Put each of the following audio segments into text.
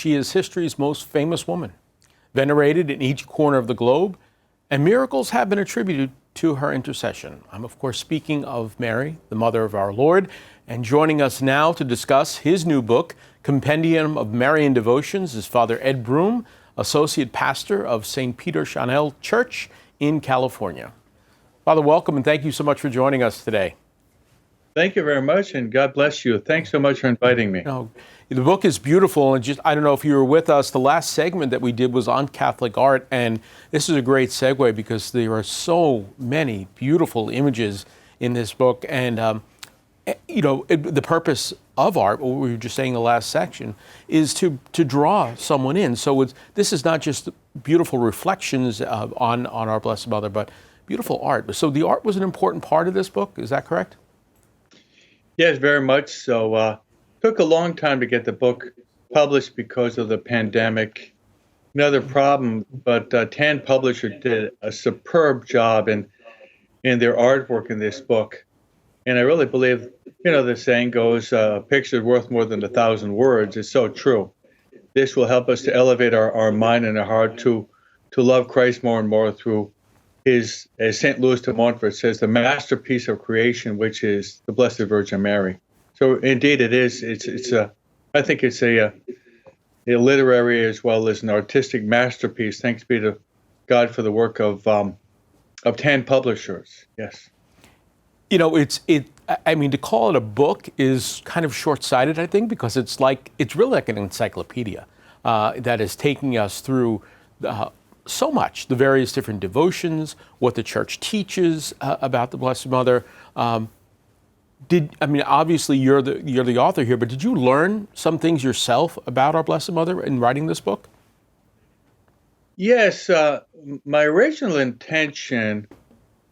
She is history's most famous woman, venerated in each corner of the globe, and miracles have been attributed to her intercession. I'm, of course, speaking of Mary, the Mother of our Lord, and joining us now to discuss his new book, Compendium of Marian Devotions, is Father Ed Broom, Associate Pastor of St. Peter Chanel Church in California. Father, welcome, and thank you so much for joining us today. Thank you very much, and God bless you. Thanks so much for inviting me. The book is beautiful, and I don't know if you were with us, the last segment that we did was on Catholic art, and this is a great segue because there are so many beautiful images in this book, and the purpose of art, what we were just saying in the last section, is to draw someone in. So this is not just beautiful reflections on our Blessed Mother, but beautiful art. So the art was an important part of this book, is that correct? Yes, very much so. Took a long time to get the book published because of the pandemic. Another problem, but Tan Publisher did a superb job in their artwork in this book. And I really believe, the saying goes, a picture is worth more than 1,000 words. It's so true. This will help us to elevate our mind and our heart to love Christ more and more through his, as St. Louis de Montfort says, the masterpiece of creation, which is the Blessed Virgin Mary. So indeed it is. I think it's a literary as well as an artistic masterpiece. Thanks be to God for the work of Tan Publishers. Yes. To call it a book is kind of short-sighted, I think, because it's really like an encyclopedia that is taking us through so much, the various different devotions, what the Church teaches about the Blessed Mother. Obviously you're the author here, but did you learn some things yourself about our Blessed Mother in writing this book? Yes, my original intention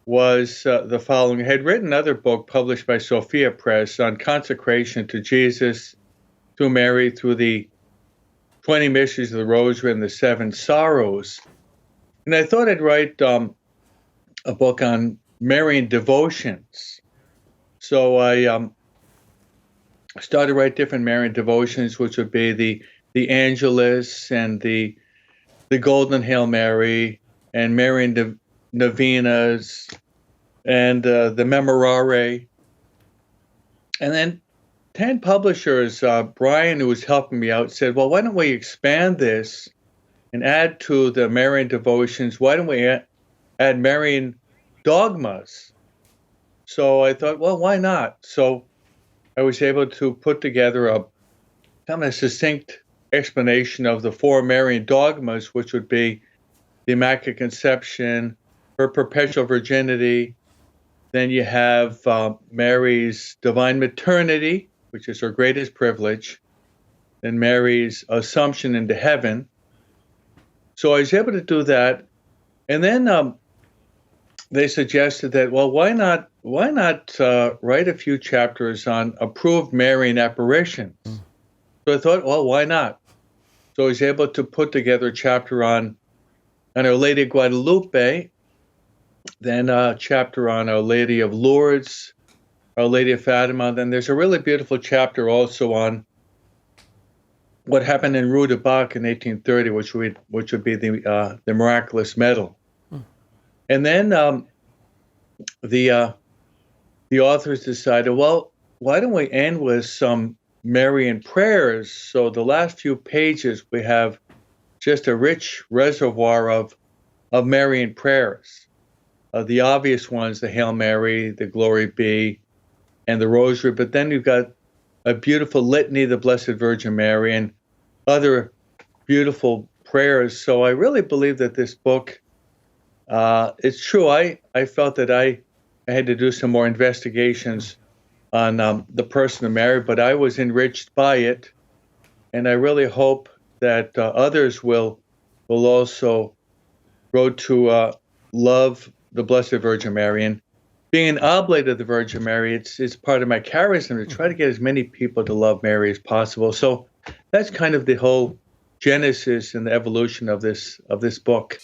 was the following. I had written another book published by Sophia Press on consecration to Jesus, through Mary, through the 20 Mysteries of the Rosary and the 7 Sorrows. And I thought I'd write a book on Marian devotions. So I started to write different Marian devotions, which would be the Angelus and the Golden Hail Mary and Marian Novenas and the Memorare. And then Tan Publishers, Brian, who was helping me out, said, well, why don't we expand this and add to the Marian devotions? Why don't we add Marian dogmas? So I thought, well, why not? So I was able to put together a kind of succinct explanation of the 4 Marian dogmas, which would be the Immaculate Conception, her perpetual virginity. Then you have Mary's divine maternity, which is her greatest privilege. Then Mary's assumption into heaven. So I was able to do that. And then they suggested that, well, why not write a few chapters on approved Marian apparitions? So I thought, well, why not? So I was able to put together a chapter on Our Lady of Guadalupe, then a chapter on Our Lady of Lourdes, Our Lady of Fatima. Then there's a really beautiful chapter also on what happened in Rue de Bac in 1830, which would be the miraculous medal. And then the authors decided, well, why don't we end with some Marian prayers? So the last few pages, we have just a rich reservoir of Marian prayers. The obvious ones, the Hail Mary, the Glory Be, and the Rosary. But then you've got a beautiful litany, the Blessed Virgin Mary, and other beautiful prayers. So I really believe that this book, it's true. I felt that I had to do some more investigations on the person of Mary, but I was enriched by it, and I really hope that others will also grow to love the Blessed Virgin Mary. And being an oblate of the Virgin Mary, it's part of my charism to try to get as many people to love Mary as possible. So that's kind of the whole genesis and the evolution of this book.